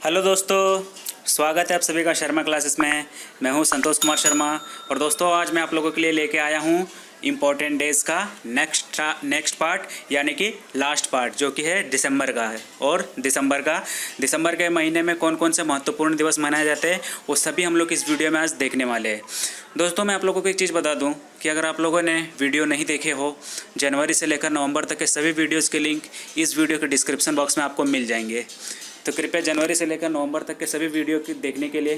Hello दोस्तों, स्वागत है आप सभी का शर्मा क्लासेस में। मैं हूं संतोष कुमार शर्मा और दोस्तों आज मैं आप लोगों के लिए लेके आया हूं इम्पोर्टेंट डेज़ का नेक्स्ट पार्ट यानी कि लास्ट पार्ट जो कि है दिसंबर का है। और दिसंबर के महीने में कौन कौन से महत्वपूर्ण दिवस मनाए जाते हैं वो सभी हम लोग इस वीडियो में आज देखने वाले हैं। दोस्तों मैं आप लोगों को एक चीज़ बता दूं कि अगर आप लोगों ने वीडियो नहीं देखे हो, जनवरी से लेकर नवंबर तक के सभी वीडियोज़ के लिंक इस वीडियो के डिस्क्रिप्शन बॉक्स में आपको मिल जाएंगे। तो कृपया जनवरी से लेकर नवंबर तक के सभी वीडियो की देखने के लिए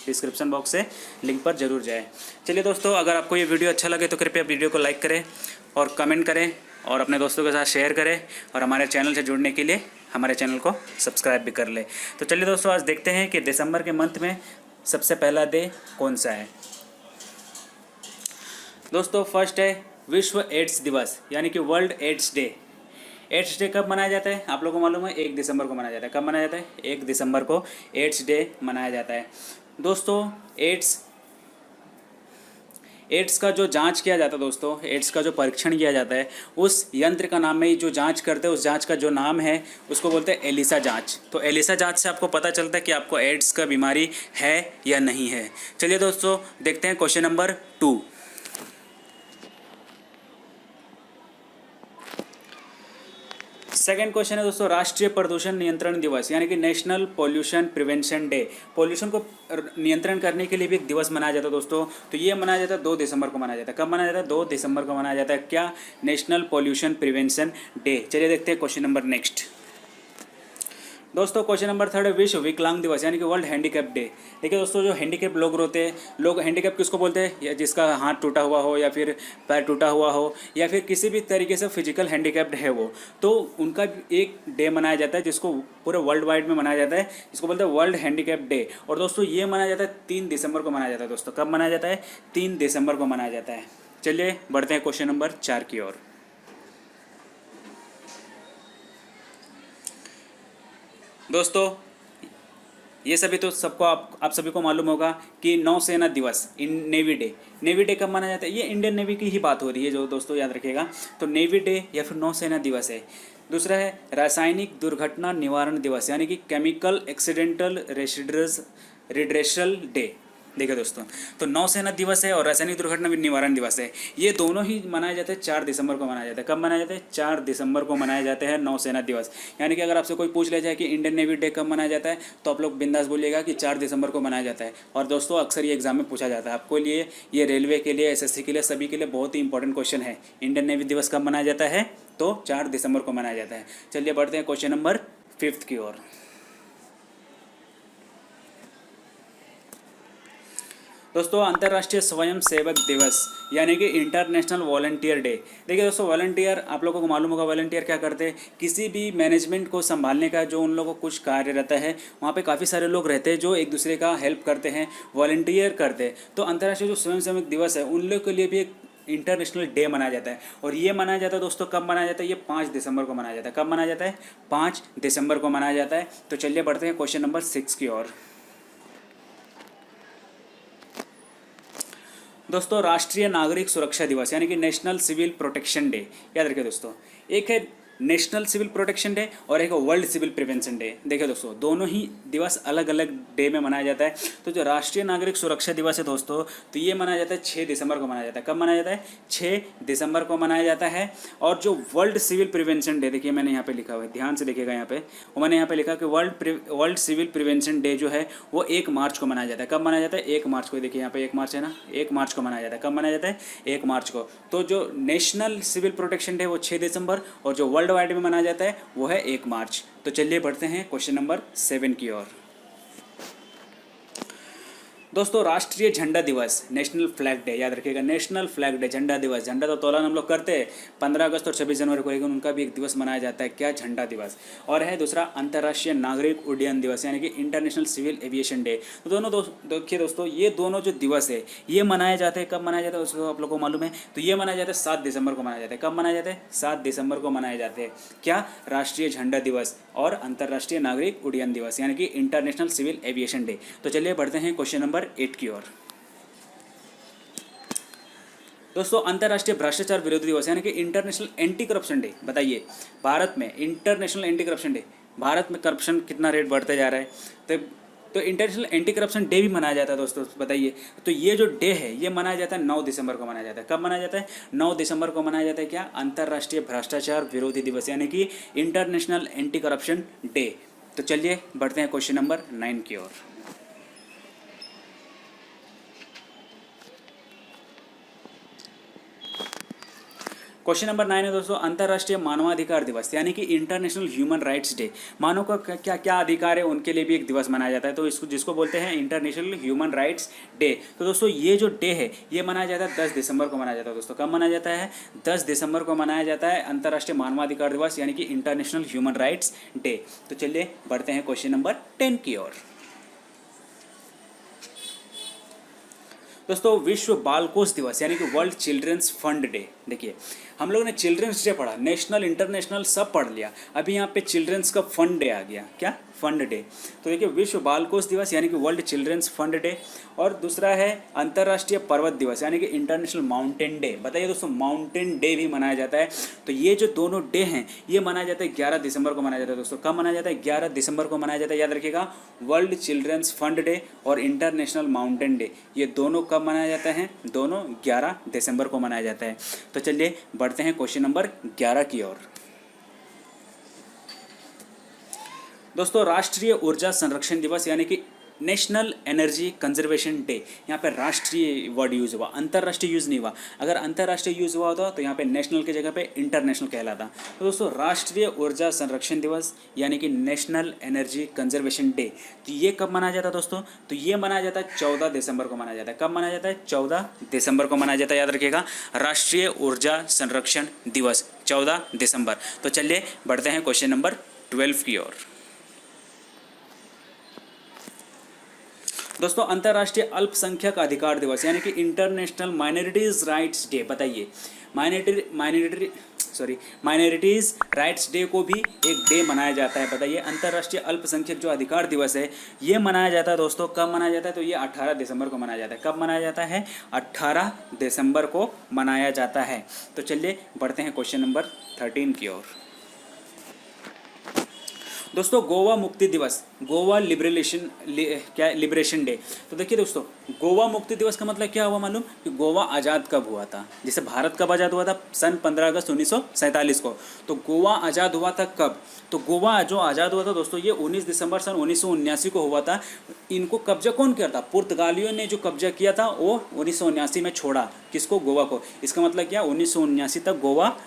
डिस्क्रिप्शन बॉक्स से लिंक पर जरूर जाएं। चलिए दोस्तों, अगर आपको ये वीडियो अच्छा लगे तो कृपया वीडियो को लाइक करें और कमेंट करें और अपने दोस्तों के साथ शेयर करें और हमारे चैनल से जुड़ने के लिए हमारे चैनल को सब्सक्राइब भी कर लें। तो चलिए दोस्तों, आज देखते हैं कि दिसंबर के मंथ में सबसे पहला डे कौन सा है। दोस्तों फर्स्ट है विश्व एड्स दिवस यानी कि world AIDS day. AIDS day कब मनाया जाता है आप लोगों को मालूम है? 1 दिसंबर को मनाया जाता है। कब मनाया जाता है? 1 दिसंबर को एड्स डे मनाया जाता है। दोस्तों एड्स का जो जांच किया जाता है, दोस्तों एड्स का जो परीक्षण किया जाता है उस यंत्र का नाम में ही जो जांच करते हैं उस जांच का जो नाम है उसको बोलते हैं एलिसा जांच। तो एलिसा जांच से आपको पता चलता है कि आपको एड्स का बीमारी है या नहीं है। चलिए दोस्तों देखते हैं क्वेश्चन नंबर 2। सेकेंड क्वेश्चन है दोस्तों राष्ट्रीय प्रदूषण नियंत्रण दिवस यानी कि national pollution prevention day. Pollution को नियंत्रण करने के लिए भी एक दिवस मनाया जाता है दोस्तों। तो ये मनाया जाता है 2 दिसंबर को मनाया जाता है। कब मनाया जाता है? 2 दिसंबर को मनाया जाता है। क्या? National pollution prevention day. चलिए देखते हैं क्वेश्चन नंबर नेक्स्ट। दोस्तों क्वेश्चन नंबर 3 है विश्व विकलांग दिवस यानी कि वर्ल्ड हैंडीकैप डे। देखिए दोस्तों, जो हैंडीकैप लोग होते हैं, लोग हैंडीकैप किसको बोलते हैं? या जिसका हाथ टूटा हुआ हो या फिर पैर टूटा हुआ हो या फिर किसी भी तरीके से फिजिकल हैंडीकैप्ड है वो, तो उनका एक डे मनाया जाता है जिसको पूरे वर्ल्ड वाइड में मनाया जाता है, जिसको बोलते हैं वर्ल्ड हैंडीकैप डे। और दोस्तों ये मनाया जाता है 3 दिसंबर को मनाया जाता है। दोस्तों कब मनाया जाता है? 3 दिसंबर को मनाया जाता है। चलिए बढ़ते हैं क्वेश्चन नंबर 4 की ओर। दोस्तों ये सभी तो सबको आप सभी को मालूम होगा कि नौसेना दिवस इन नेवी डे। नेवी डे कब माना जाता है? ये इंडियन नेवी की ही बात हो रही है जो दोस्तों याद रखिएगा। तो नेवी डे या फिर नौसेना दिवस है। दूसरा है रासायनिक दुर्घटना निवारण दिवस यानी कि केमिकल एक्सीडेंटल रिड्रेशल डे। देखिए दोस्तों, तो नौसेना दिवस है और रासायनिक दुर्घटना निवारण दिवस है। ये दोनों ही मनाए जाते हैं 4 दिसंबर को मनाया जाता है। कब मनाया जाता है? 4 दिसंबर को मनाए जाते हैं नौसेना दिवस। यानी कि अगर आपसे कोई पूछ ले जाए कि इंडियन नेवी डे कब मनाया जाता है तो आप लोग बिंदास बोलिएगा कि 4 दिसंबर को मनाया जाता है। और दोस्तों अक्सर ये एग्जाम में पूछा जाता है आपको लिए, ये रेलवे के लिए, एसएससी के लिए, सभी के लिए बहुत ही इंपॉर्टेंट क्वेश्चन है। इंडियन नेवी दिवस कब मनाया जाता है? तो 4 दिसंबर को मनाया जाता है। चलिए बढ़ते हैं क्वेश्चन नंबर 5 की ओर। दोस्तों अंतर्राष्ट्रीय स्वयं सेवक दिवस यानी कि इंटरनेशनल वॉलंटियर डे। देखिए दोस्तों, वॉलंटियर आप लोगों को मालूम होगा वॉलंटियर क्या करते हैं? किसी भी मैनेजमेंट को संभालने का जो उन लोगों को कुछ कार्य रहता है, वहाँ पे काफ़ी सारे लोग रहते हैं जो एक दूसरे का हेल्प करते हैं, वॉलंटियर करते हैं। तो अंतर्राष्ट्रीय जो स्वयं सेवक दिवस है उन लोग के लिए भी एक इंटरनेशनल डे मनाया जाता है। और ये मनाया जाता है दोस्तों, कब मनाया जाता है? ये 5 दिसंबर को मनाया जाता है। कब मनाया जाता है? 5 दिसंबर को मनाया जाता है। तो चलिए बढ़ते हैं क्वेश्चन नंबर 6 की ओर। दोस्तों राष्ट्रीय नागरिक सुरक्षा दिवस यानी कि नेशनल सिविल प्रोटेक्शन डे। याद रखिए दोस्तों, एक है नेशनल सिविल प्रोटेक्शन डे और एक वर्ल्ड सिविल प्रिवेंशन डे। देखिए दोस्तों, दोनों ही दिवस अलग अलग डे में मनाया जाता है। तो जो राष्ट्रीय नागरिक सुरक्षा दिवस है दोस्तों, तो ये मनाया जाता है 6 दिसंबर को मनाया जाता है। कब मनाया जाता है? 6 दिसंबर को मनाया जाता है। और जो वर्ल्ड सिविल प्रिवेंशन डे, देखिए मैंने यहाँ पे लिखा हुआ है, ध्यान से देखिएगा यहाँ पे, वो मैंने यहाँ पे लिखा कि वर्ल्ड सिविल प्रिवेंशन डे जो है वो 1 मार्च को मनाया जाता है। कब मनाया जाता है? 1 मार्च को। देखिए यहाँ पे 1 मार्च है ना, 1 मार्च को मनाया जाता है। कब मनाया जाता है? 1 मार्च को। तो जो नेशनल सिविल प्रोटेक्शन डे वो 6 दिसंबर और जो वर्ल्ड वाइड में मनाया जाता है वो है 1 मार्च। तो चलिए बढ़ते हैं क्वेश्चन नंबर 7 की ओर। दोस्तों राष्ट्रीय झंडा दिवस नेशनल फ्लैग डे। याद रखिएगा, नेशनल फ्लैग डे, झंडा दिवस। झंडा तो तोलन हम लोग करते हैं 15 अगस्त और 26 जनवरी को, लेकिन उनका भी एक दिवस मनाया जाता है। क्या? झंडा दिवस। और है दूसरा अंतर्राष्ट्रीय नागरिक उड्डयन दिवस यानी कि इंटरनेशनल सिविल एविएशन डे। तो दोनों देखिए दोस्तों, ये दोनों जो दिवस है ये मनाए जाते हैं। कब मनाया जाता है उसको आप लोग को मालूम है? तो ये मनाया जाता है 7 दिसंबर को मनाया जाता है। कब मनाया जाता है? 7 दिसंबर को मनाए जाते हैं। क्या? राष्ट्रीय झंडा दिवस और अंतर्राष्ट्रीय नागरिक उड्डयन दिवस यानी कि इंटरनेशनल सिविल एविएशन डे। तो चलिए बढ़ते हैं क्वेश्चन नंबर 8 की ओर। दोस्तों अंतर्राष्ट्रीय भ्रष्टाचार विरोधी दिवस यानी कि इंटरनेशनल एंटी करप्शन डे। बताइए, भारत में international anti corruption day Bharat में करप्शन कितना रेट बढ़ते जा रहा है। तो इंटरनेशनल एंटी करप्शन डे भी मनाया जाता है दोस्तों, बताइए। तो ये जो डे है ये मनाया जाता है 9 दिसंबर को मनाया जाता है। कब मनाया जाता है? 9 दिसंबर को मनाया जाता है। क्या? अंतर्राष्ट्रीय भ्रष्टाचार विरोधी दिवस, यानी कि इंटरनेशनल एंटी करप्शन डे। तो चलिए बढ़ते हैं क्वेश्चन नंबर 9 की ओर। क्वेश्चन नंबर 9 है दोस्तों, अंतर्राष्ट्रीय मानवाधिकार दिवस, यानी कि इंटरनेशनल ह्यूमन राइट्स डे। मानव का क्या क्या अधिकार है उनके लिए भी एक दिवस मनाया जाता है, तो इसको जिसको बोलते हैं इंटरनेशनल ह्यूमन राइट्स डे। तो दोस्तों ये जो डे है ये मनाया जाता है 10 दिसंबर को मनाया जाता है दोस्तों। कब मनाया जाता है? 10 दिसंबर को मनाया जाता है अंतर्राष्ट्रीय मानवाधिकार दिवस, यानी कि इंटरनेशनल ह्यूमन राइट्स डे। तो चलिए बढ़ते हैं क्वेश्चन नंबर 10 की ओर। दोस्तों विश्व बालकोष दिवस, यानी कि वर्ल्ड चिल्ड्रंस फंड डे। देखिए हम लोग ने चिल्ड्रंस डे पढ़ा, नेशनल इंटरनेशनल सब पढ़ लिया, अभी यहाँ पे चिल्ड्रंस का फंड डे आ गया। क्या? Fund day. तो देखिए विश्व बालकोष दिवस यानी कि वर्ल्ड चिल्ड्रंस फंड डे, और दूसरा है अंतर्राष्ट्रीय पर्वत दिवस यानी कि इंटरनेशनल माउंटेन डे। बताइए दोस्तों माउंटेन डे भी मनाया जाता है। तो ये जो दोनों डे हैं ये मनाया जाता है 11 दिसंबर को मनाया जाता है दोस्तों। कब मनाया जाता है? 11 दिसंबर को मनाया जाता है। याद रखिएगा, वर्ल्ड चिल्ड्रंस फंड डे और इंटरनेशनल माउंटेन डे, ये दोनों कब मनाया जाता है? दोनों 11 दिसंबर को मनाया जाता है। तो चलिए बढ़ते हैं क्वेश्चन नंबर 11 की ओर। दोस्तों राष्ट्रीय ऊर्जा संरक्षण दिवस यानी कि नेशनल एनर्जी कंजर्वेशन डे। यहाँ पे राष्ट्रीय वर्ड यूज़ हुआ, अंतर्राष्ट्रीय यूज़ नहीं हुआ। अगर अंतर्राष्ट्रीय यूज़ हुआ होता तो यहाँ पे नेशनल की जगह पे इंटरनेशनल कहलाता। तो दोस्तों राष्ट्रीय ऊर्जा संरक्षण दिवस यानी कि नेशनल एनर्जी कंजर्वेशन डे, तो ये कब मनाया जाता है दोस्तों? तो ये मनाया जाता है 14 दिसंबर को मनाया जाता है। कब मनाया जाता है? 14 दिसंबर को मनाया जाता है। याद रखिएगा, राष्ट्रीय ऊर्जा संरक्षण दिवस 14 दिसंबर। तो चलिए बढ़ते हैं क्वेश्चन नंबर 12 की ओर। दोस्तों अंतर्राष्ट्रीय अल्पसंख्यक अधिकार दिवस यानी कि इंटरनेशनल माइनॉरिटीज़ राइट्स डे। बताइए माइनॉरिटीज़ राइट्स डे को भी एक डे मनाया जाता है। बताइए अंतर्राष्ट्रीय अल्पसंख्यक जो अधिकार दिवस है ये मनाया जाता है दोस्तों। कब मनाया जाता है? तो ये 18 दिसंबर को मनाया जाता है। कब मनाया जाता है? 18 दिसंबर को मनाया जाता है। तो चलिए बढ़ते हैं क्वेश्चन नंबर 13 की ओर। दोस्तों गोवा मुक्ति दिवस, गोवा लिबरेशन डे। तो देखिए दोस्तों गोवा मुक्ति दिवस का मतलब क्या हुआ मालूम? कि गोवा आज़ाद कब हुआ था? जैसे भारत कब आज़ाद हुआ था? सन 15 अगस्त 1947 को। तो गोवा आज़ाद हुआ था कब? तो गोवा जो आज़ाद हुआ था दोस्तों ये 19 दिसंबर सन 1979 को हुआ था। इनको कब्जा कौन किया था? पुर्तगालियों ने जो कब्जा किया था वो 1979 में छोड़ा। किसको? गोवा को। इसका मतलब क्या? 1979 तक गोवा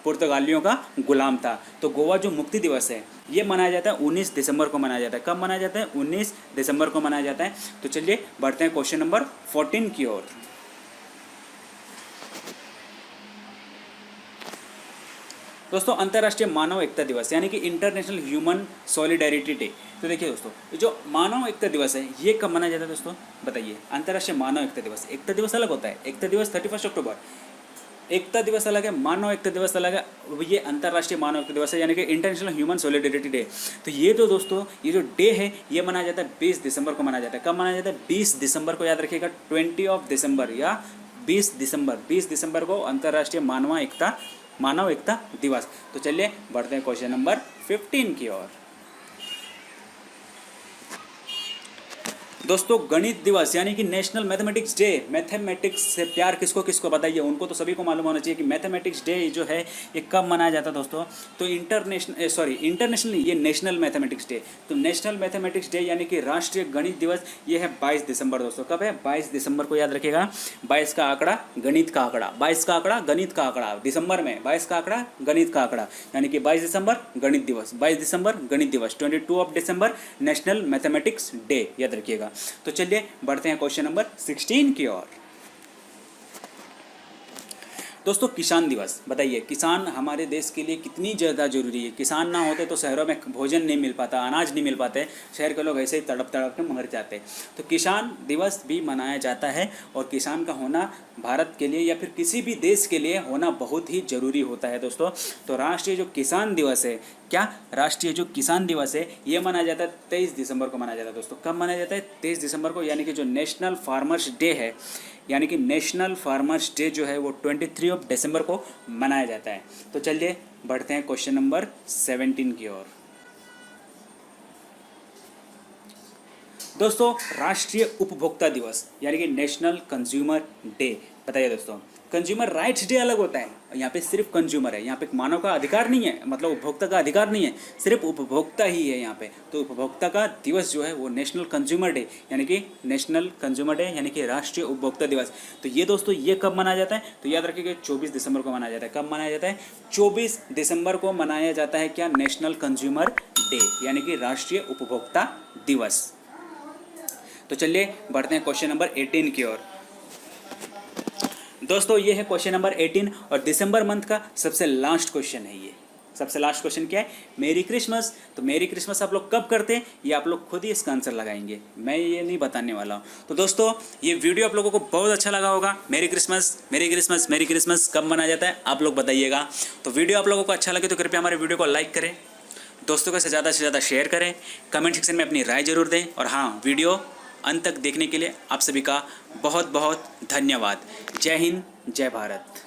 पुर्तगालियों का गुलाम था। तो गोवा जो मुक्ति दिवस है ये मनाया जाता है 19 दिसंबर को मनाया जाता है। कब मनाया जाता है? 19 दिसंबर को मनाया जाता है। तो चलिए बढ़ते हैं क्वेश्चन नंबर 14 की ओर। दोस्तों अंतर्राष्ट्रीय मानव एकता दिवस यानी कि इंटरनेशनल ह्यूमन सॉलिडेरिटी डे। तो देखिए दोस्तों जो मानव एकता दिवस है ये कब मनाया जाता है दोस्तों? बताइए अंतर्राष्ट्रीय मानव एकता दिवस। एकता दिवस अलग होता है, एकता दिवस 31 अक्टूबर, एकता दिवस अलग है, मानव एकता दिवस अलग है। ये अंतर्राष्ट्रीय मानव एकता दिवस है यानी कि इंटरनेशनल ह्यूमन सॉलिडेरिटी डे। तो ये तो दोस्तों ये जो डे है ये मनाया जाता है 20 दिसंबर को मनाया जाता है। कब मनाया जाता है? 20 दिसंबर को। याद रखिएगा 20 दिसंबर या 20 दिसंबर को अंतर्राष्ट्रीय मानव एकता दिवस। तो चलिए बढ़ते हैं क्वेश्चन नंबर 15 की ओर। दोस्तों गणित दिवस यानी कि नेशनल मैथमेटिक्स डे। मैथमेटिक्स से प्यार किसको किसको? बताइए, उनको तो सभी को मालूम होना चाहिए कि मैथमेटिक्स डे जो है ये कब मनाया जाता है दोस्तों? तो इंटरनेशनल ये नेशनल मैथमेटिक्स डे। तो नेशनल मैथमेटिक्स डे यानी कि राष्ट्रीय गणित दिवस ये है 22 दिसंबर दोस्तों। कब है? 22 दिसंबर को। याद रखिएगा 22 का आंकड़ा गणित का आंकड़ा, 22 का आंकड़ा गणित का आंकड़ा, दिसंबर में 22 का आंकड़ा गणित का आंकड़ा, यानी कि 22 दिसंबर गणित दिवस, 22 दिसंबर गणित दिवस, 22 दिसंबर नेशनल मैथमेटिक्स डे। याद रखिएगा। तो चलिए बढ़ते हैं क्वेश्चन नंबर 16 की ओर। दोस्तों किसान दिवस। बताइए किसान हमारे देश के लिए कितनी ज़्यादा जरूरी है। किसान ना होते तो शहरों में भोजन नहीं मिल पाता, अनाज नहीं मिल पाते, शहर के लोग ऐसे ही तड़प तड़प के मर जाते। तो किसान दिवस भी मनाया जाता है और किसान का होना भारत के लिए या फिर किसी भी देश के लिए होना बहुत ही ज़रूरी होता है दोस्तों। तो राष्ट्रीय जो किसान दिवस है, क्या राष्ट्रीय जो किसान दिवस है ये मनाया जाता है 23 दिसंबर को मनाया जाता है दोस्तों। कब मनाया जाता है? 23 दिसंबर को, यानी कि जो नेशनल फार्मर्स डे है, यानी कि नेशनल फार्मर्स डे जो है वो 23 दिसंबर को मनाया जाता है। तो चलिए बढ़ते हैं क्वेश्चन नंबर 17 की ओर। दोस्तों राष्ट्रीय उपभोक्ता दिवस यानी कि नेशनल कंज्यूमर डे, बताइए दोस्तों। कंज्यूमर राइट्स डे अलग होता है, यहाँ पे सिर्फ कंज्यूमर है, यहाँ पे मानव का अधिकार नहीं है, मतलब उपभोक्ता का अधिकार नहीं है, सिर्फ उपभोक्ता ही है यहाँ पे। तो उपभोक्ता का दिवस जो है वो नेशनल कंज्यूमर डे यानी कि नेशनल कंज्यूमर डे यानी कि राष्ट्रीय उपभोक्ता दिवस। तो ये दोस्तों ये कब मनाया जाता है, तो याद रखिए 24 दिसंबर को मनाया जाता है। कब मनाया जाता है, 24 दिसंबर को मनाया जाता है क्या, नेशनल कंज्यूमर डे यानी कि राष्ट्रीय उपभोक्ता दिवस। तो चलिए बढ़ते हैं क्वेश्चन नंबर 18 की ओर। दोस्तों ये है क्वेश्चन नंबर 18 और दिसंबर मंथ का सबसे लास्ट क्वेश्चन है ये। सबसे लास्ट क्वेश्चन क्या है, मेरी क्रिसमस। तो मेरी क्रिसमस आप लोग कब करते हैं ये आप लोग खुद ही इसका आंसर लगाएंगे, मैं ये नहीं बताने वाला हूँ। तो दोस्तों ये वीडियो आप लोगों को बहुत अच्छा लगा होगा। मेरी क्रिसमस मेरी क्रिसमस मेरी क्रिसमस कब मनाया जाता है आप लोग बताइएगा। तो वीडियो आप लोगों को अच्छा लगे तो कृपया हमारे वीडियो को लाइक करें, दोस्तों को से ज़्यादा शेयर करें, कमेंट सेक्शन में अपनी राय जरूर दें। और हाँ, वीडियो अंत तक देखने के लिए आप सभी का बहुत बहुत धन्यवाद। जय हिंद, जय भारत।